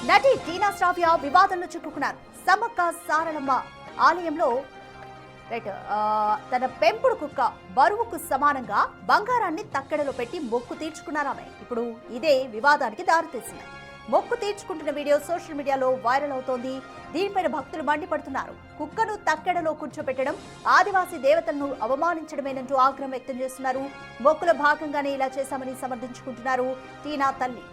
నటి టీనా శ్రావ్య వివాదంలో చిక్కుకున్నారు. సమ్మక్క సారలమ్మ ఆలయంలో తన పెంపుడు కుక్క బరువుకు సమానంగా బంగారాన్ని తక్కెడలో పెట్టి మొక్కు తీర్చుకున్నారామె. ఇప్పుడు ఇదే వివాదానికి దారితీసింది. మొక్కు తీర్చుకుంటున్న వీడియో సోషల్ మీడియాలో వైరల్ అవుతోంది. దీనిపైన భక్తులు మండిపడుతున్నారు. కుక్కను తక్కెడలో కూర్చోబెట్టడం ఆదివాసీ దేవతలను అవమానించడమేనంటూ ఆగ్రహం వ్యక్తం చేస్తున్నారు. మొక్కుల భాగంగానే ఇలా చేశామని సమర్థించుకుంటున్నారు టీనా తల్లి.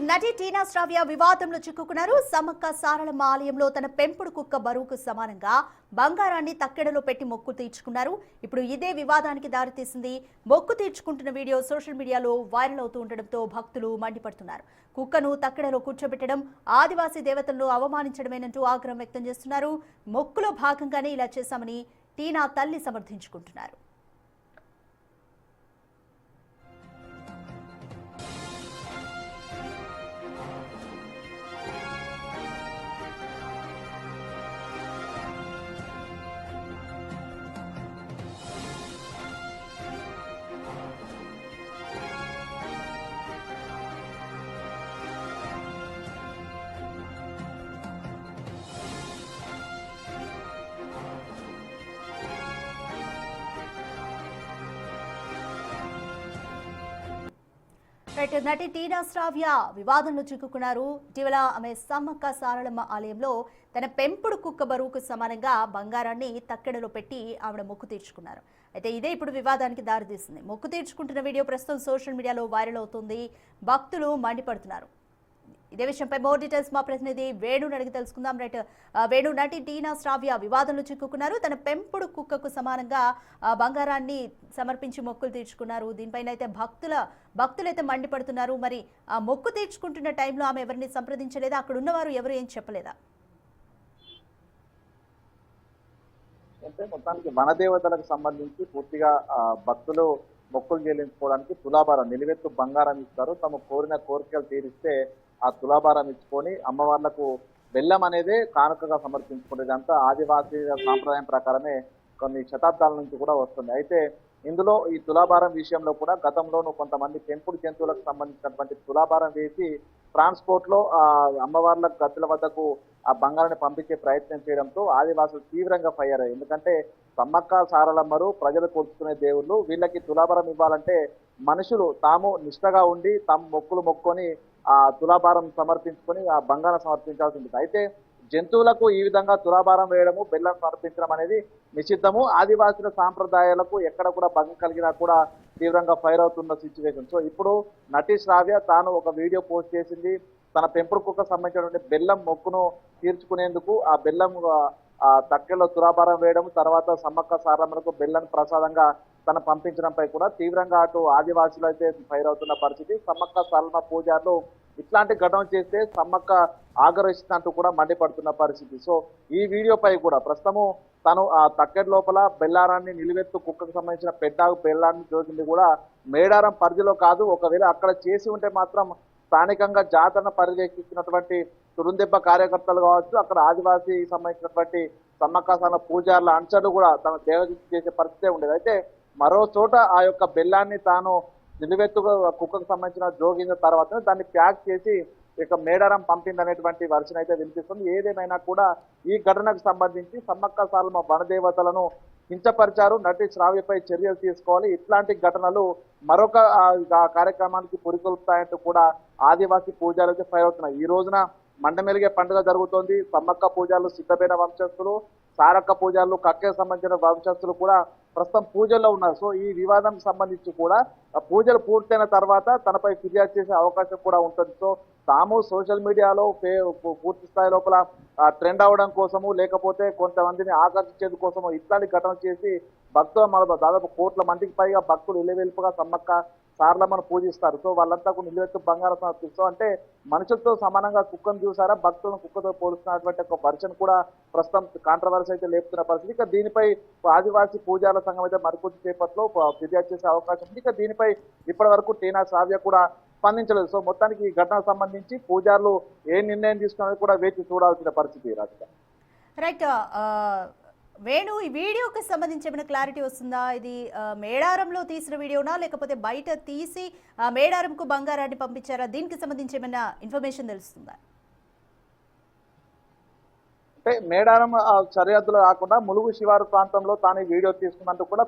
నటి టీనా శ్రావ్య వివాదంలో చిక్కుకున్నారు. సమ్మక్క సారలమ్మ ఆలయంలో తన పెంపుడు కుక్క బరువుకు సమానంగా బంగారాన్ని తక్కెడలో పెట్టి మొక్కు తీర్చుకున్నారు. ఇప్పుడు ఇదే వివాదానికి దారితీసింది. మొక్కు తీర్చుకుంటున్న వీడియో సోషల్ మీడియాలో వైరల్ అవుతూ ఉండడంతో భక్తులు మండిపడుతున్నారు. కుక్కను తక్కెడలో కూర్చోబెట్టడం ఆదివాసీ దేవతలను అవమానించడమేనంటూ ఆగ్రహం వ్యక్తం చేస్తున్నారు. మొక్కులో భాగంగానే ఇలా చేశామని టీనా తల్లి సమర్థించుకుంటున్నారు. నటి టీనా శ్రావ్య వివాదంలో చిక్కుకున్నారు. ఇటీవల ఆమె సమ్మక్క సారలమ్మ ఆలయంలో తన పెంపుడు కుక్క బరువుకు సమానంగా బంగారాన్ని తక్కెడలో పెట్టి ఆవిడ మొక్కు తీర్చుకున్నారు. అయితే ఇదే ఇప్పుడు వివాదానికి దారితీసింది. మొక్కు తీర్చుకుంటున్న వీడియో ప్రస్తుతం సోషల్ మీడియాలో వైరల్ అవుతుంది. భక్తులు మండిపడుతున్నారు. ఇదే విషయంపై మోర్ డీటెయిల్స్ మా ప్రతినిధి వేణుని అడిగి తెలుసుకుందాం. వేణు, నటి టీనా శ్రావ్య వివాదంలో చిక్కుకున్నారు. తన పెంపుడు కుక్కకు సమానంగా బంగారాన్ని సమర్పించి మొక్కులు తీర్చుకున్నారు. దీనిపైన అయితే భక్తులైతే మండిపడుతున్నారు. మరి ఆ మొక్కు తీర్చుకుంటున్న టైంలో ఆమె ఎవరిని సంప్రదించలేదా? అక్కడ ఉన్నవారు ఎవరు ఏం చెప్పలేదా? అంటే మొత్తానికి వనదేవతలకు సంబంధించి పూర్తిగా భక్తులు మొక్కులు చెల్లించుకోవడానికి తులాభారం నిలువెత్తు బంగారం ఇస్తారు. తమ కోరిన కోరికలు తీరిస్తే ఆ తులాభారం ఇచ్చుకొని అమ్మవార్లకు బెల్లం అనేది కానుకగా సమర్పించుకునేది. అంతా ఆదివాసీ సాంప్రదాయం ప్రకారమే కొన్ని శతాబ్దాల నుంచి కూడా వస్తుంది. అయితే ఇందులో ఈ తులాభారం విషయంలో కూడా గతంలోనూ కొంతమంది పెంపుడు జంతువులకు సంబంధించినటువంటి తులాభారం వేసి ట్రాన్స్పోర్ట్ లో అమ్మవార్ల గద్దెల వద్దకు ఆ బంగారాన్ని పంపించే ప్రయత్నం చేయడంతో ఆదివాసులు తీవ్రంగా ఫైర్ అయ్యారు. ఎందుకంటే సమ్మక్క సారలమ్మరు ప్రజలు కొలుచుకునే దేవుళ్ళు, వీళ్ళకి తులాభారం ఇవ్వాలంటే మనుషులు తాము నిష్ఠగా ఉండి తాము మొక్కులు మొక్కుకొని ఆ తులాభారం సమర్పించుకొని ఆ బంగారం సమర్పించాల్సి ఉంటుంది. అయితే జంతువులకు ఈ విధంగా తులాభారం వేయడము, బెల్లం సమర్పించడం అనేది నిషిద్ధము. ఆదివాసుల సాంప్రదాయాలకు ఎక్కడ కూడా భంగం కలిగినా కూడా తీవ్రంగా ఫైర్ అవుతున్న సిచ్యువేషన్. సో ఇప్పుడు నటి శ్రావ్య తాను ఒక వీడియో పోస్ట్ చేసింది. తన పెంపుడు కుక్క సంబంధించినటువంటి బెల్లం మొక్కును తీర్చుకునేందుకు ఆ బెల్లం తక్కెలో తులాభారం వేయడం, తర్వాత సమ్మక్క సారమ్మలకు బెల్లం ప్రసాదంగా తను పంపించడంపై కూడా తీవ్రంగా అటు ఆదివాసులు అయితే ఫైర్ అవుతున్న పరిస్థితి. సమ్మక్క సారలమ్మ పూజారులు ఇట్లాంటి ఘటన చేస్తే సమ్మక్క ఆగ్రహిస్తున్నట్టు కూడా మండిపడుతున్న పరిస్థితి. సో ఈ వీడియోపై కూడా ప్రస్తుతము తను ఆ తక్కెడ లోపల బెల్లారాన్ని నిలువెత్తు కుక్కకు సంబంధించిన పెద్దాగు బెల్లాన్ని జోకింది కూడా మేడారం పరిధిలో కాదు. ఒకవేళ అక్కడ చేసి ఉంటే మాత్రం స్థానికంగా జాతరను పర్యవేక్షిస్తున్నటువంటి తురుందెబ్బ కార్యకర్తలు కావచ్చు, అక్కడ ఆదివాసీ సంబంధించినటువంటి సమ్మక్క సారలమ్మ పూజారుల అంచలు కూడా తన దేవదృష్టి చేసే పరిస్థితే ఉండేది. అయితే మరో చోట ఆ యొక్క బెల్లాన్ని తాను నిలువెత్తుగా కుక్కకు సంబంధించిన జోగించిన తర్వాత దాన్ని ప్యాక్ చేసి ఇక మేడారం పంపిందనేటువంటి వర్షన్ అయితే వినిపిస్తుంది. ఏదేమైనా కూడా ఈ ఘటనకు సంబంధించి సమ్మక్క సారలమ్మ వనదేవతలను కించపరిచారు. నటి శ్రావ్యపై చర్యలు తీసుకోవాలి. ఇట్లాంటి ఘటనలు మరొక కార్యక్రమానికి పురికొల్పుతాయంటూ కూడా ఆదివాసీ పూజారులకి ఫైర్ అవుతున్నాయి. ఈ రోజున మండమెలిగే పండుగ జరుగుతోంది. సమ్మక్క పూజలు సిద్ధమైన వంశస్థులు, సారక్క పూజలు కక్కే సంబంధించిన వంశస్థులు కూడా ప్రస్తుతం పూజల్లో ఉన్నారు. సో ఈ వివాదానికి సంబంధించి కూడా పూజలు పూర్తయిన తర్వాత తనపై ఫిర్యాదు చేసే అవకాశం కూడా ఉంటుంది. సో తాము సోషల్ మీడియాలో పూర్తి స్థాయి లోపల ట్రెండ్ అవ్వడం కోసము, లేకపోతే కొంతమందిని ఆకర్షించేందు కోసము ఇట్లాంటి ఘటన చేసి భక్తులు దాదాపు కోట్ల మందికి పైగా భక్తులు ఇల్లవెల్పుగా సమ్మక్క సారలమ్మను పూజిస్తారు. సో వాళ్ళంతా నిలువెత్తు బంగారం సమర్పిస్తాం అంటే మనుషులతో సమానంగా కుక్కను చూసారా, భక్తులను కుక్కతో పోలుస్తున్నటువంటి ఒక వర్షన్ కూడా ప్రస్తుతం కాంట్రవర్సీ అయితే లేపుతున్న పరిస్థితి. ఇక దీనిపై ఆదివాసీ పూజారుల సంఘం అయితే మరికొద్ది సేపట్లో ఫిర్యాదు చేసే అవకాశం ఉంది. ఇక దీనిపై ఇప్పటి వరకు టీనా శ్రావ్య కూడా స్పందించలేదు. సో మొత్తానికి ఈ ఘటనకు సంబంధించి పూజారులు ఏ నిర్ణయం తీసుకున్నది కూడా వేచి చూడాల్సిన పరిస్థితి రాధిక. రైట్. వేణు, ఈ వీడియోకి సంబంధించి ఏమైనా క్లారిటీ వస్తుందా? ఇది మేడారంలో తీసిన వీడియోనా లేకపోతే బయట తీసి మేడారంకు బంగారాన్ని పంపించారా? దీనికి సంబంధించి ఏమైనా ఇన్ఫర్మేషన్ తెలుస్తుందా? అంటే మేడారం సరిహద్దులో కాకుండా ములుగు శివారు ప్రాంతంలో తాను ఈ వీడియో తీసుకున్నందుకు కూడా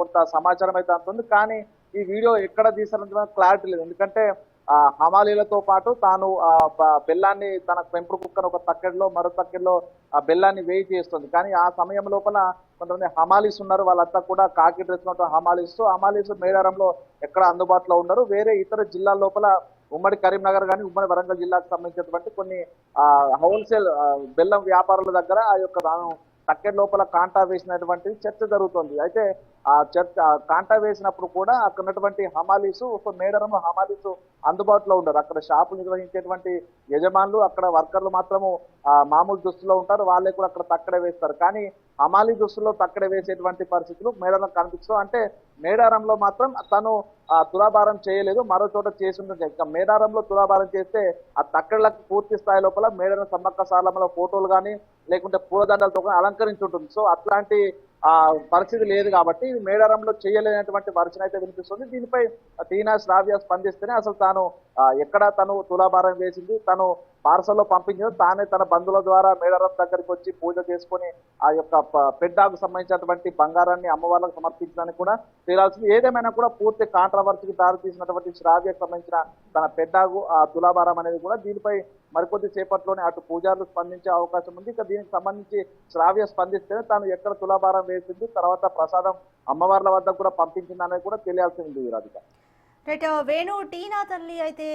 కొంత సమాచారం అయితే అందుతుంది. కానీ ఈ వీడియో ఎక్కడ తీసారంటే క్లారిటీ లేదు. ఎందుకంటే హమాలీలతో పాటు తాను బెల్లాన్ని తన పెంపుడు కుక్కను ఒక తక్కెడలో మరో తక్కెడలో ఆ బెల్లాన్ని వేయి చేస్తుంది. కానీ ఆ సమయం లోపల కొంతమంది హమాలీస్ ఉన్నారు. వాళ్ళంతా కూడా కాకి డ్రెస్ హమాలీస్ మేడారంలో ఎక్కడ అందుబాటులో ఉండరు. వేరే ఇతర జిల్లాల లోపల ఉమ్మడి కరీంనగర్ కానీ ఉమ్మడి వరంగల్ జిల్లాకు సంబంధించినటువంటి కొన్ని హోల్సేల్ బెల్లం వ్యాపారుల దగ్గర ఆ యొక్క తక్కెడ లోపల కాంటా వేసినటువంటి చర్చ జరుగుతుంది. అయితే ఆ చర్చ కాంటా వేసినప్పుడు కూడా అక్కడ ఉన్నటువంటి హమాలీసు మేడారంలో హమాలీసు అందుబాటులో ఉండరు. అక్కడ షాపులు నిర్వహించేటువంటి యజమానులు అక్కడ వర్కర్లు మాత్రము మామూలు దుస్తుల్లో ఉంటారు. వాళ్ళే కూడా అక్కడ తక్కడే వేస్తారు. కానీ హమాలీ దుస్తుల్లో తక్కడే వేసేటువంటి పరిస్థితులు మేడారం కనిపిస్తాం. అంటే మేడారంలో మాత్రం తను తులాభారం చేయలేదు, మరో చోట చేసి ఉంటుంది. ఇంకా మేడారంలో తులాభారం చేస్తే ఆ తక్కడలకు పూర్తి స్థాయి లోపల మేడారం సమ్మక్క సారలమ్మలో ఫోటోలు కానీ లేకుంటే పూలదండలతో అలంకరించి ఉంటుంది. సో అట్లాంటి పరిస్థితి లేదు కాబట్టి మేడారంలో చేయలేనటువంటి వర్షన్ అయితే వినిపిస్తుంది. దీనిపై టీనా శ్రావ్య స్పందిస్తేనే అసలు తాను ఎక్కడ తను తులాభారం వేసింది, తను పార్సల్లో పంపించింది, తానే తన బంధువుల ద్వారా మేడారం దగ్గరికి వచ్చి పూజ చేసుకుని ఆ యొక్క పెడ్డాకు సంబంధించినటువంటి బంగారాన్ని అమ్మవార్లకు సమర్పించడానికి కూడా తీరాల్సింది. ఏదేమైనా కూడా పూర్తి కాంట్రవర్సీకి దారి తీసినటువంటి శ్రావ్యకు సంబంధించిన తన పెడ్డాగు ఆ తులాభారం అనేది కూడా దీనిపై మరికొద్ది సేపట్లోనే అటు పూజారులు స్పందించే అవకాశం ఉంది. ఇక దీనికి సంబంధించి శ్రావ్య స్పందిస్తేనే తాను ఎక్కడ తులాభారం వేసింది, తర్వాత ప్రసాదం అమ్మవార్ల వద్ద కూడా పంపించింది అనేది కూడా తెలియాల్సి ఉంది రాధిక. రైట్. వేణు, టీనా తల్లి అయితే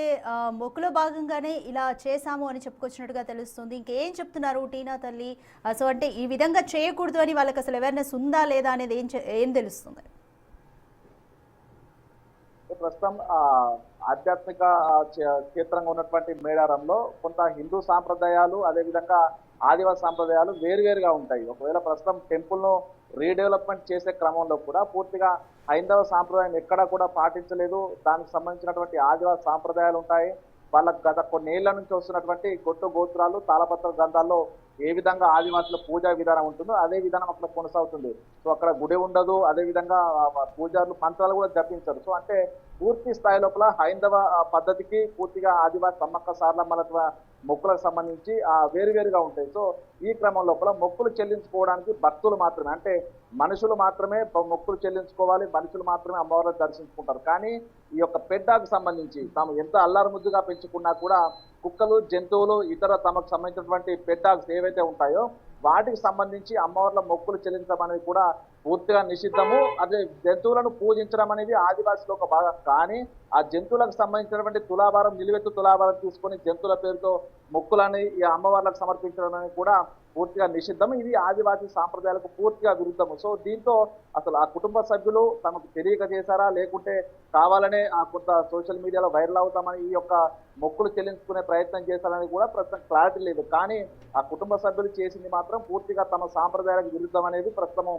మొక్కులో భాగంగానే ఇలా చేశాము అని చెప్పుకొచ్చినట్టుగా తెలుస్తుంది. ఇంకేం చెప్తున్నారు టీనా తల్లి? సో అంటే ఈ విధంగా చేయకూడదు అని వాళ్ళకి అసలు అవేర్నెస్ ఉందా లేదా అనేది ఏం తెలుస్తుంది? ప్రస్తుతం ఆధ్యాత్మిక క్షేత్రంగా ఉన్నటువంటి మేడారంలో కొంత హిందూ సాంప్రదాయాలు అదేవిధంగా ఆదివాసీ సాంప్రదాయాలు వేరువేరుగా ఉంటాయి. ఒకవేళ ప్రస్తుతం టెంపుల్ను రీడెవలప్మెంట్ చేసే క్రమంలో కూడా పూర్తిగా హైందవ సాంప్రదాయం ఎక్కడా కూడా పాటించలేదు. దానికి సంబంధించినటువంటి ఆదివాసీ సాంప్రదాయాలు ఉంటాయి. వాళ్ళకు గత కొన్నేళ్ల నుంచి వస్తున్నటువంటి గొట్టు గోత్రాలు తాళపత్ర గ్రంథాల్లో ఏ విధంగా ఆదివాసుల పూజా విధానం ఉంటుందో అదే విధానం అక్కడ కొనసాగుతుంది. సో అక్కడ గుడి ఉండదు, అదే విధంగా పూజారులు మంత్రాలు కూడా జపించరు. సో అంటే పూర్తి స్థాయి లోపల హైందవ పద్ధతికి పూర్తిగా ఆదివాసి సమ్మక్క సారలమ్మల మొక్కులకు సంబంధించి వేరువేరుగా ఉంటాయి. సో ఈ క్రమం లోపల మొక్కులు చెల్లించుకోవడానికి భక్తులు మాత్రమే, అంటే మనుషులు మాత్రమే మొక్కులు చెల్లించుకోవాలి, మనుషులు మాత్రమే అమ్మవారిని దర్శించుకుంటారు. కానీ ఈ యొక్క పెడ్డాకు సంబంధించి తాము ఎంత అల్లారు ముద్దుగా పెంచుకున్నా కూడా కుక్కలు, జంతువులు, ఇతర తమకు సంబంధించినటువంటి పెడ్డాగ్స్ ఏవైతే ఉంటాయో వాటికి సంబంధించి అమ్మవార్ల మొక్కులు చెల్లించడం అనేది కూడా పూర్తిగా నిషిద్ధము. అదే జంతువులను పూజించడం అనేది ఆదివాసులో ఒక భాగం. కానీ ఆ జంతువులకు సంబంధించినటువంటి తులాభారం, నిలువెత్తు తులాభారం తీసుకొని జంతువుల పేరుతో మొక్కులని ఈ అమ్మవార్లకు సమర్పించడం అనేది కూడా పూర్తిగా నిషిద్ధం. ఇది ఆదివాసీ సాంప్రదాయాలకు పూర్తిగా విరుద్ధము. సో దీంతో అసలు ఆ కుటుంబ సభ్యులు తమకు తెలియక చేశారా లేకుంటే కావాలనే కొంత సోషల్ మీడియాలో వైరల్ అవుతామని ఈ యొక్క మొక్కులు చెల్లించుకునే ప్రయత్నం చేశారని కూడా ప్రస్తుతం క్లారిటీ లేదు. కానీ ఆ కుటుంబ సభ్యులు చేసింది మాత్రం పూర్తిగా తమ సాంప్రదాయాలకు విరుద్ధం అనేది ప్రస్తుతం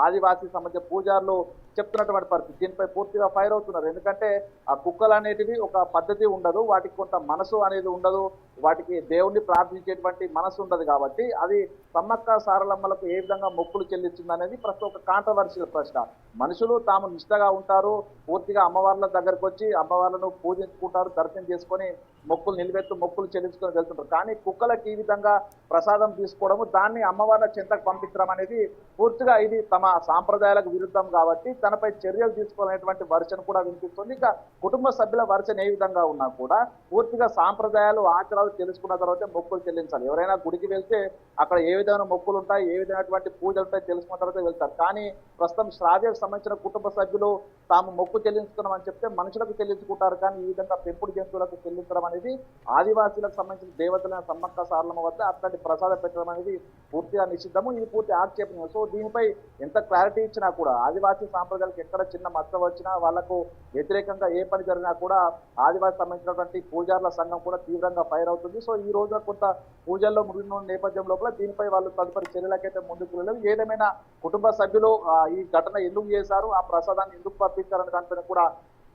ఆదివాసీ సంబంధించిన పూజారులు చెప్తున్నటువంటి పరిస్థితి. దీనిపై పూర్తిగా ఫైర్ అవుతున్నారు. ఎందుకంటే ఆ కుక్కలు అనేటివి ఒక పద్ధతి ఉండదు, వాటికి కొంత మనసు అనేది ఉండదు, వాటికి దేవుణ్ణి ప్రార్థించేటువంటి మనసు ఉండదు. కాబట్టి అది సమ్మక్క సారలమ్మలకు ఏ విధంగా మొక్కులు చెల్లిస్తుంది అనేది ప్రస్తుతం ఒక కాంట్రవర్షియల్ ప్రశ్న. మనుషులు తాము నిష్ఠగా ఉంటారు, పూర్తిగా అమ్మవార్ల దగ్గరకు వచ్చి అమ్మవార్లను పూజించుకుంటారు, దర్శనం చేసుకొని మొక్కులు నిలబెత్తు మొక్కులు చెల్లించుకొని వెళ్తుంటారు. కానీ కుక్కలకి ఈ విధంగా ప్రసాదం తీసుకోవడము, దాన్ని అమ్మవార్ల చెంతకు పంపించడం అనేది పూర్తిగా ఇది తమ సాంప్రదాయాలకు విరుద్ధం. కాబట్టి తనపై చర్యలు తీసుకోవాలనేటువంటి వర్షన్ కూడా వినిపిస్తుంది. ఇంకా కుటుంబ సభ్యుల వర్షన్ ఏ విధంగా ఉన్నా కూడా పూర్తిగా సాంప్రదాయాలు ఆచారాలు తెలుసుకున్న తర్వాత మొక్కులు చెల్లించాలి. ఎవరైనా గుడికి వెళ్తే అక్కడ ఏ విధమైన మొక్కులు ఉంటాయి, ఏ విధమైనటువంటి పూజలు ఉంటాయి తెలుసుకున్న తర్వాత వెళ్తారు. కానీ ప్రస్తుతం శ్రావ్యకు సంబంధించిన కుటుంబ సభ్యులు తాము మొక్కు చెల్లించుకున్నామని చెప్తే మనుషులకు చెల్లించుకుంటారు. కానీ ఈ విధంగా పెంపుడు జంతువులకు చెల్లించడం అనేది ఆదివాసీలకు సంబంధించిన దేవతలైన సమ్మక్క సారలమ్మ వద్ద అట్లాంటి ప్రసాదం పెట్టడం అనేది పూర్తిగా నిషిద్ధము. ఇది పూర్తి ఆక్షేపణీయం. సో దీనిపై ఎంత క్లారిటీ ఇచ్చినా కూడా ఆదివాసీ సాంప్రదాయాలకు ఎక్కడ చిన్న మచ్చ వచ్చినా వాళ్లకు వ్యతిరేకంగా ఏ పని జరిగినా కూడా ఆదివాసీ సంబంధించినటువంటి పూజారుల సంఘం కూడా తీవ్రంగా ఫైర్ అవుతుంది. సో ఈ రోజున కొంత పూజల్లో ముగిన నేపథ్యం లోపల దీనిపై వాళ్ళు తదుపరి చర్యలకైతే ముందుకు వెళ్ళలేదు. ఏదేమైనా కుటుంబ సభ్యులు ఈ ఘటన ఎందుకు చేశారు, ఆ ప్రసాదాన్ని ఎందుకు పంపించారనే దానిపైన కూడా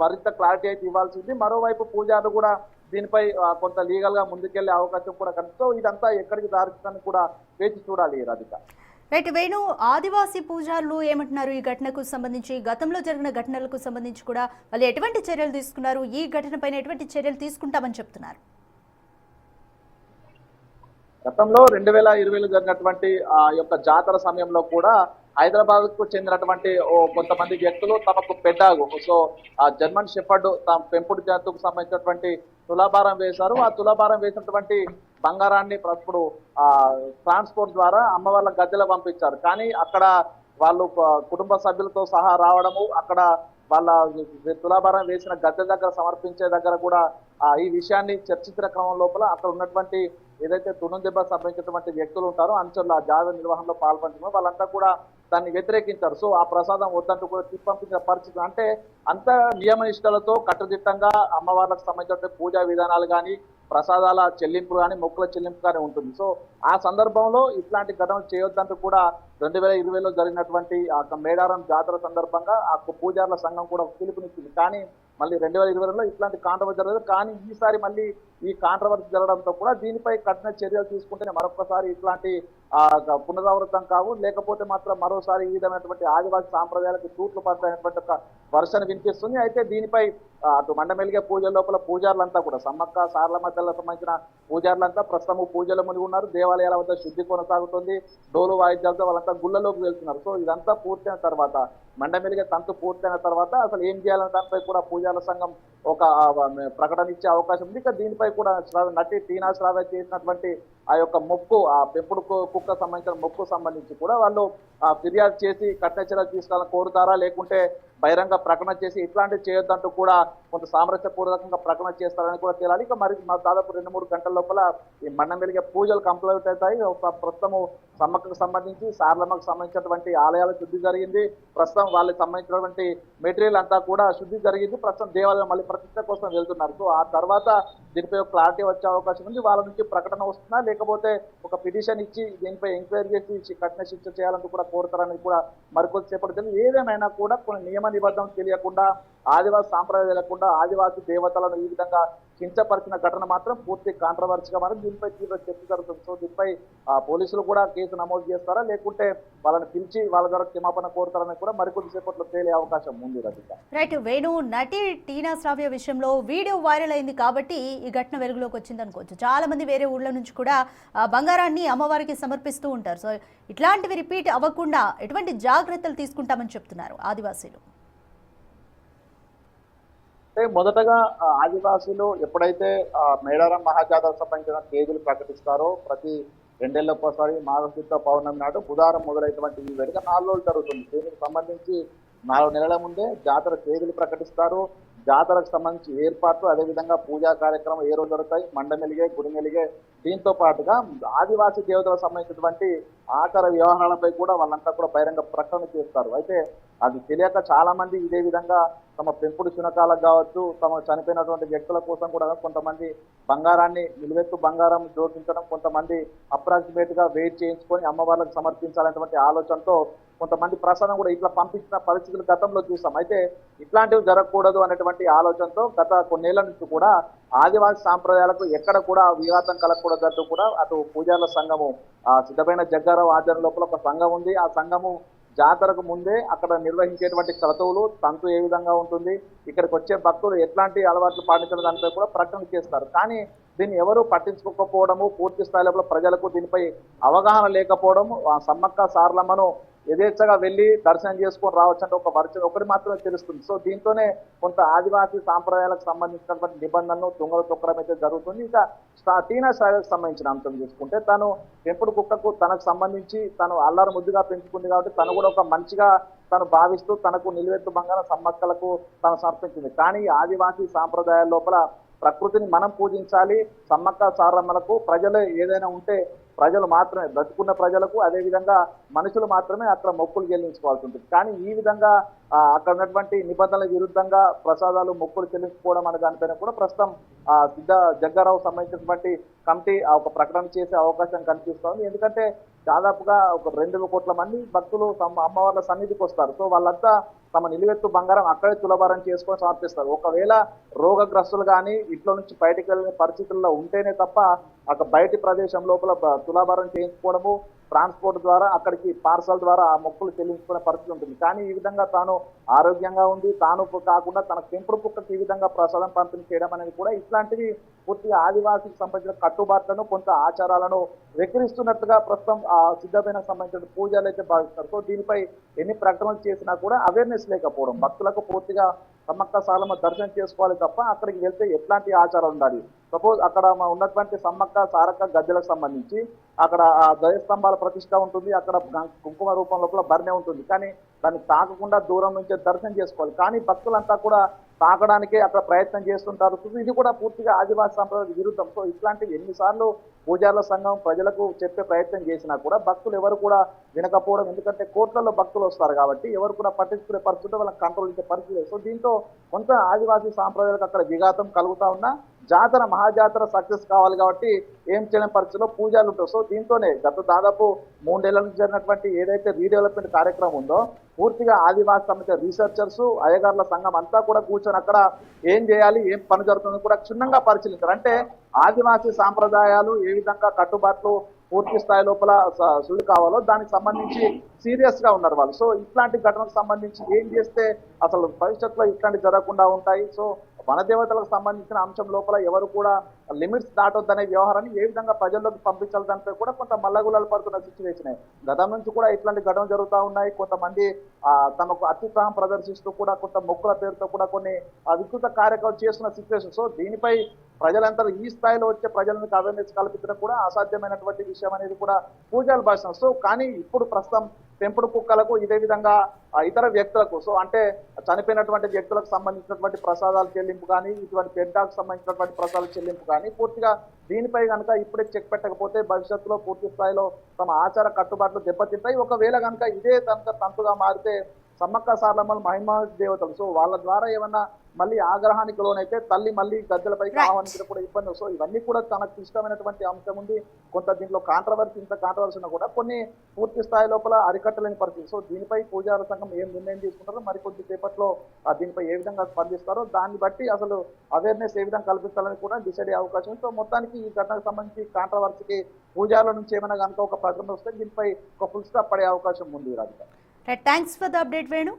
మరింత క్లారిటీ అయితే ఇవ్వాల్సింది. మరోవైపు పూజారులు కూడా దీనిపై కొంత లీగల్ గా ముందుకెళ్లే అవకాశం కూడా కనిపిస్తూ ఇదంతా ఎక్కడికి దారిస్తుందని కూడా వేచి చూడాలి రాధిక. రైట్ వేణు, ఆదివాసీ పూజారులు ఏమంటున్నారు ఈ ఘటనకు సంబంధించి? గతంలో జరిగిన ఘటనలకు సంబంధించి కూడా వాళ్ళు ఎటువంటి చర్యలు తీసుకున్నారు? ఈ ఘటన పైన ఎటువంటి చర్యలు తీసుకుంటామని చెప్తున్నారు? గతంలో 2020లో జరిగినటువంటి ఆ యొక్క జాతర సమయంలో కూడా హైదరాబాద్ కు చెందినటువంటి కొంతమంది వ్యక్తులు తమకు పెడ్డాగు ఆ జర్మన్ షెఫర్డ్ తమ పెంపుడు జంతువుకు సంబంధించినటువంటి తులాభారం వేశారు. ఆ తులాభారం వేసినటువంటి బంగారాన్ని ఇప్పుడు ట్రాన్స్పోర్ట్ ద్వారా అమ్మవార్ల గద్దెలో పంపించారు. కానీ అక్కడ వాళ్ళు కుటుంబ సభ్యులతో సహా రావడము, అక్కడ వాళ్ళ తులాభారం వేసిన గద్దె దగ్గర సమర్పించే దగ్గర కూడా ఈ విషయాన్ని చర్చించిన క్రమం లోపల అక్కడ ఉన్నటువంటి ఏదైతే తుణుందెబ్బ సంబంధించినటువంటి వ్యక్తులు ఉంటారో అంచెలు ఆ జాతర నిర్వహణలో పాల్పంచుకున్నారు, వాళ్ళంతా కూడా దాన్ని వ్యతిరేకించారు. సో ఆ ప్రసాదం వద్దంటూ కూడా పంపించిన పరిస్థితి. అంటే అంత నియమ నిష్టలతో కట్టుదిట్టంగా అమ్మవార్లకు సంబంధించిన పూజా విధానాలు కానీ, ప్రసాదాల చెల్లింపు కానీ, మొక్కుల చెల్లింపు కానీ ఉంటుంది. సో ఆ సందర్భంలో ఇట్లాంటి ఘటనలు చేయొద్దంటూ కూడా 2020లో జరిగినటువంటి ఆ మేడారం జాతర సందర్భంగా ఆ పూజారుల సంఘం కూడా పిలుపునిచ్చింది. కానీ మళ్ళీ 2020లో ఇట్లాంటి కాంట్రవర్సీ జరగదు. కానీ ఈసారి మళ్ళీ ఈ కాంట్రవర్సీ జరగడంతో కూడా దీనిపై కఠిన చర్యలు తీసుకుంటేనే మరొకసారి ఇట్లాంటి పునరావృతం కావు, లేకపోతే మాత్రం మరోసారి ఈ విధమైనటువంటి ఆదివాసీ సాంప్రదాయాలకు తూట్లు పడతాయనేటువంటి ఒక వర్షన వినిపిస్తుంది. అయితే దీనిపై అటు మండమెలిగే పూజల లోపల పూజారులంతా కూడా సమ్మక్క సారలమ్మ తల్లికి సంబంధించిన పూజారులంతా ప్రస్తుతం పూజలు మునిగి ఉన్నారు. దేవాలయాల వద్ద శుద్ధి కొనసాగుతుంది. డోలు వాయిద్యాలతో వాళ్ళంతా గుళ్ళలోకి వెళ్తున్నారు. సో ఇదంతా పూర్తయిన తర్వాత, మండమెలిగే తంతు పూర్తయిన తర్వాత అసలు ఏం చేయాలనే దానిపై కూడా పూజారుల సంఘం ఒక ప్రకటన ఇచ్చే అవకాశం ఉంది. ఇక దీనిపై కూడా నటి టీనా శ్రావ్య చేసినటువంటి ఆ యొక్క మొక్కు, ఆ పెంపుడు కుక్క సంబంధించిన మొక్కు సంబంధించి కూడా వాళ్ళు ఫిర్యాదు చేసి కఠిన చర్యలు తీసుకోవాలని కోరుతారా, లేకుంటే బహిరంగ ప్రకటన చేసి ఇట్లాంటివి చేయొద్దంటూ కూడా కొంత సామరస్యపూర్వకంగా ప్రకటన చేస్తారని కూడా తేలాలి. ఇక మరి దాదాపు 2-3 గంటల లోపల ఈ మండమెలిగే పూజలు కంప్లీట్ అవుతాయి. ప్రస్తుతము సమ్మక్కకు సంబంధించి సారలమ్మకు సంబంధించినటువంటి ఆలయాల శుద్ధి జరిగింది. ప్రస్తుతం వాళ్ళకి సంబంధించినటువంటి మెటీరియల్ అంతా కూడా శుద్ధి జరిగింది. ప్రస్తుతం దేవాలయం మళ్ళీ ప్రతిష్ట కోసం వెళ్తున్నారు. సో ఆ తర్వాత దీనిపై క్లారిటీ వచ్చే అవకాశం ఉంది. వాళ్ళ నుంచి ప్రకటన వస్తుందా, లేకపోతే ఒక పిటిషన్ ఇచ్చి దీనిపై ఎంక్వైరీ చేసి కఠిన శిక్ష చేయాలంటూ కూడా కోరుతారని కూడా మరికొద్దిసేపటి తెలియదు. ఏదేమైనా కూడా కొన్ని నియమ నిబంధనలు తెలియకుండా, ఆదివాసీ సాంప్రదాయాలు లేకుండా ఆదివాసీ దేవతలను ఈ విధంగా కించపరిచిన ఘటన మాత్రం పూర్తి కాంట్రవర్సీగా మాత్రం దీనిపై తీవ్ర చర్చ జరుగుతుంది. సో దీనిపై పోలీసులు కూడా కేసు నమోదు చేస్తారా, లేకుంటే వాళ్ళని పిలిచి వాళ్ళ ద్వారా క్షమాపణ కోరుతారని కూడా మరికొద్దిసేపట్లో తేలే అవకాశం ఉంది రజిత. రైట్ వేణు, నటి టీనా శ్రావ్య విషయంలో వీడియో వైరల్ అయింది కాబట్టి ఈ ఘటన వెలుగులోకి వచ్చింది అనుకోవచ్చు. చాలా మంది వేరే ఊళ్ళ నుంచి కూడా బంగారాన్ని అమ్మవారికి సమర్పిస్తూ ఉంటారు. సో ఇట్లాంటివి రిపీట్ అవ్వకుండా ఎటువంటి జాగ్రత్తలు తీసుకుంటామని చెప్తున్నారు ఆదివాసీలు? అంటే మొదటగా ఆదివాసీలు ఎప్పుడైతే మేడారం మహాజాతరకు సంబంధించిన తేదీలు ప్రకటిస్తారో, ప్రతి 2 ఏళ్లకోసారి మాఘశుద్ధ పౌర్ణమి నాడు బుధవారం మొదలైనటువంటి ఈ వేడుక 4 రోజులు జరుగుతుంది. దీనికి సంబంధించి 4 నెలల ముందే జాతర తేదీలు ప్రకటిస్తారు. జాతరకు సంబంధించి ఏర్పాట్లు, అదేవిధంగా పూజా కార్యక్రమం ఏ రోజు జరుగుతాయి, మండమెలిగే, గుడిమెలిగే, దీంతో పాటుగా ఆదివాసీ దేవతలకు సంబంధించినటువంటి ఆచార వ్యవహారాలపై కూడా వాళ్ళంతా కూడా బహిరంగ ప్రకటన చేస్తారు. అయితే అది తెలియక చాలా మంది ఇదే విధంగా తమ పెంపుడు శునకాలకు కావచ్చు, తమ చనిపోయినటువంటి వ్యక్తుల కోసం కూడా కొంతమంది బంగారాన్ని నిలువెత్తు బంగారం జోడించడం, కొంతమంది అప్రాక్సిమేట్ గా వెయిట్ చేయించుకొని అమ్మవార్లకు సమర్పించాలనేటువంటి ఆలోచనతో కొంతమంది ప్రసాదం కూడా ఇట్లా పంపించిన పరిస్థితులు గతంలో చూసాం. అయితే ఇట్లాంటివి జరగకూడదు అనేటువంటి ఆలోచనతో గత కొన్నేళ్ల నుంచి కూడా ఆదివాసీ సాంప్రదాయాలకు ఎక్కడ కూడా విఘాతం కలగకూడదంటూ కూడా అటు పూజారుల సంఘము సిద్ధమైన జగ్గారావు ఆధ్వర్యం లోపల ఒక సంఘం ఉంది. ఆ సంఘము జాతరకు ముందే అక్కడ నిర్వహించేటువంటి క్రతువులు, తంతు ఏ విధంగా ఉంటుంది, ఇక్కడికి వచ్చే భక్తులు ఎట్లాంటి అలవాట్లు పాటించడం దానిపై కూడా ప్రకటన చేస్తారు. కానీ దీన్ని ఎవరు పట్టించుకోకపోవడము, పూర్తి స్థాయిలో ప్రజలకు దీనిపై అవగాహన లేకపోవడము, సమ్మక్క సారలమ్మను యథేచ్ఛగా వెళ్ళి దర్శనం చేసుకొని రావచ్చు అంటే ఒకటి మాత్రమే తెలుస్తుంది. సో దీంతోనే కొంత ఆదివాసీ సాంప్రదాయాలకు సంబంధించినటువంటి నిబంధనలు తుంగలు తొక్కడం అయితే జరుగుతుంది. ఇక టీనా శ్రావ్యకు సంబంధించిన అంశం చూసుకుంటే, తను పెంపుడు కుక్కకు తనకు సంబంధించి తను అల్లారు ముద్దుగా పెంచుకుంది కాబట్టి తను కూడా ఒక మంచిగా తను భావిస్తూ తనకు నిలువెత్తు బంగారం సమ్మక్కలకు తను సమర్పించింది. కానీ ఆదివాసీ సాంప్రదాయాల లోపల ప్రకృతిని మనం పూజించాలి. సమ్మక్క సారమ్మలకు ప్రజలు ఏదైనా ఉంటే ప్రజలు మాత్రమే, బ్రతుకున్న ప్రజలకు అదేవిధంగా మనుషులు మాత్రమే అక్కడ మొక్కులు చెల్లించుకోవాల్సి ఉంటుంది. కానీ ఈ విధంగా అక్కడ ఉన్నటువంటి నిబంధనలకు విరుద్ధంగా ప్రసాదాలు మొక్కులు చెల్లించుకోవడం అనే దానిపైన కూడా ప్రస్తుతం సిద్ధ జగ్గారావు సంబంధించినటువంటి కమిటీ ఒక ప్రకటన చేసే అవకాశం కనిపిస్తోంది. ఎందుకంటే దాదాపుగా ఒక 2 కోట్ల మంది భక్తులు అమ్మవార్ల సన్నిధికి వస్తారు. సో వాళ్ళంతా తమ నిలువెత్తు బంగారం అక్కడే తులాభారం చేసుకొని సమర్పిస్తారు. ఒకవేళ రోగగ్రస్తులు కానీ ఇంట్లో నుంచి బయటకు వెళ్ళిన పరిస్థితుల్లో ఉంటేనే తప్ప అక్కడ బయటి ప్రదేశం లోపల తులాభారం చేయించుకోవడము, ట్రాన్స్పోర్ట్ ద్వారా అక్కడికి పార్సల్ ద్వారా ఆ మొక్కులు చెల్లించుకునే పరిస్థితి ఉంటుంది. కానీ ఈ విధంగా తాను ఆరోగ్యంగా ఉంది, తాను కాకుండా తన పెంపుడు కుక్కకి ఈ విధంగా ప్రసాదం పంపిణీ చేయడం అనేది కూడా ఇట్లాంటివి పూర్తిగా ఆదివాసీకి సంబంధించిన కట్టుబాట్లను కొంత ఆచారాలను వెక్కిరిస్తున్నట్టుగా ప్రస్తుతం ఆ సిద్ధమైన సంబంధించిన పూజలు అయితే భావిస్తారు. సో దీనిపై ఎన్ని ప్రకటనలు చేసినా కూడా అవేర్నెస్ లేకపోవడం, భక్తులకు పూర్తిగా సమ్మక్క సారలమ్మ దర్శనం చేసుకోవాలి తప్ప అక్కడికి వెళ్తే ఎట్లాంటి ఆచారాలు ఉండాలి. సపోజ్ అక్కడ ఉన్నటువంటి సమ్మక్క సారక్క గద్దెలకు సంబంధించి అక్కడ ఆ ధ్వజస్తంభాల ప్రతిష్ట ఉంటుంది, అక్కడ కుంకుమ రూపం లోపల బర్ణె ఉంటుంది. కానీ దాన్ని తాకకుండా దూరం నుంచే దర్శనం చేసుకోవాలి. కానీ భక్తులంతా కూడా తాకడానికే అక్కడ ప్రయత్నం చేస్తుంటారు. ఇది కూడా పూర్తిగా ఆదివాసీ సంప్రదాయ విరుద్ధం. సో ఇట్లాంటివి ఎన్నిసార్లు పూజారుల సంఘం ప్రజలకు చెప్పే ప్రయత్నం చేసినా కూడా భక్తులు ఎవరు కూడా వినకపోవడం, ఎందుకంటే కోట్లలో భక్తులు వస్తారు కాబట్టి ఎవరు కూడా పట్టించుకునే పరిస్థితి, వాళ్ళని కంట్రోల్ చేసే పరిస్థితి. సో దీంతో కొంత ఆదివాసీ సాంప్రదాయాలకు అక్కడ విఘాతం కలుగుతా ఉన్నా జాతర మహాజాతర సక్సెస్ కావాలి కాబట్టి ఏం చేయని పరిస్థితిలో పూజలు ఉంటాయి. సో దీంతోనే దాదాపు 3 ఏళ్ల నుంచి జరిగినటువంటి ఏదైతే రీడెవలప్మెంట్ కార్యక్రమం ఉందో పూర్తిగా ఆదివాసీ సంబంధించిన రీసెర్చర్స్ అయ్యగారుల సంఘం అంతా కూడా కూర్చొని అక్కడ ఏం చేయాలి, ఏం పని జరుగుతుందో కూడా క్షుణ్ణంగా పరిశీలించారు. అంటే ఆదివాసీ సాంప్రదాయాలు ఏ విధంగా కట్టుబాట్లు పూర్తి స్థాయి లోపల సుడి కావాలో దానికి సంబంధించి సీరియస్ గా ఉన్నారు వాళ్ళు. సో ఇట్లాంటి ఘటనకు సంబంధించి ఏం చేస్తే అసలు భవిష్యత్తులో ఇట్లాంటి జరగకుండా ఉంటాయి. సో వనదేవతలకు సంబంధించిన అంశం లోపల ఎవరు కూడా లిమిట్స్ దాటొద్దనే వ్యవహారాన్ని ఏ విధంగా ప్రజల్లోకి పంపించాలి దానిపై కూడా కొంత మల్లగులాలు పడుతున్న సిచ్యువేషన్. గతం నుంచి కూడా ఇట్లాంటి ఘటనలు జరుగుతూ ఉన్నాయి. కొంతమంది తమకు అత్యుత్సాహం ప్రదర్శిస్తూ కూడా కొంత మొక్కుల పేరుతో కూడా కొన్ని వికృత కార్యక్రమాలు చేస్తున్న సిచ్యువేషన్. సో దీనిపై ప్రజలంతా ఈ స్థాయిలో వచ్చే ప్రజలకు అవేర్నెస్ కల్పించడం కూడా అసాధ్యమైనటువంటి విషయం అనేది కూడా పూజలు భాష. సో కానీ ఇప్పుడు ప్రస్తుతం పెంపుడు కుక్కలకు ఇదే విధంగా ఇతర వ్యక్తులకు, సో అంటే చనిపోయినటువంటి వ్యక్తులకు సంబంధించినటువంటి ప్రసాదాల చెల్లింపు కానీ, ఇటువంటి పెద్దాకు సంబంధించినటువంటి ప్రసాదాల చెల్లింపు కానీ పూర్తిగా దీనిపై కనుక ఇప్పుడే చెక్ పెట్టకపోతే భవిష్యత్తులో పూర్తి స్థాయిలో తమ ఆచార కట్టుబాట్లు దెబ్బతింటాయి. ఒకవేళ కనుక ఇదే కనుక తంతుగా మారితే సమ్మక్క సారలమ్మలు మహిమా దేవతలు, సో వాళ్ళ ద్వారా ఏమన్నా మళ్ళీ ఆగ్రహానికి లోనైతే తల్లి మళ్ళీ గద్దెలపైకి ఆహ్వానించడం కూడా ఇబ్బంది. సో ఇవన్నీ కూడా తనకు ఇష్టమైనటువంటి అంశం ఉంది. కొంత దీంట్లో ఇంత కాంట్రవర్సీ ఉన్నా కూడా కొన్ని పూర్తి స్థాయి లోపల అరికట్టలేని పరిస్థితి. సో దీనిపై పూజారుల సంఘం ఏం నిర్ణయం తీసుకుంటారో మరికొద్ది సేపట్లో దీనిపై ఏ విధంగా స్పందిస్తారో దాన్ని బట్టి అసలు అవేర్నెస్ ఏ విధంగా కల్పించాలని కూడా డిసైడ్ అయ్యే అవకాశం. సో మొత్తానికి ఈ ఘటనకు సంబంధించి కాంట్రవర్సీకి పూజారుల నుంచి ఏమైనా కనుక ఒక ప్రకటన వస్తే దీనిపై ఒక ఫుల్ స్టాప్ పడే అవకాశం ఉంది. Radhika, thanks for the update Venu.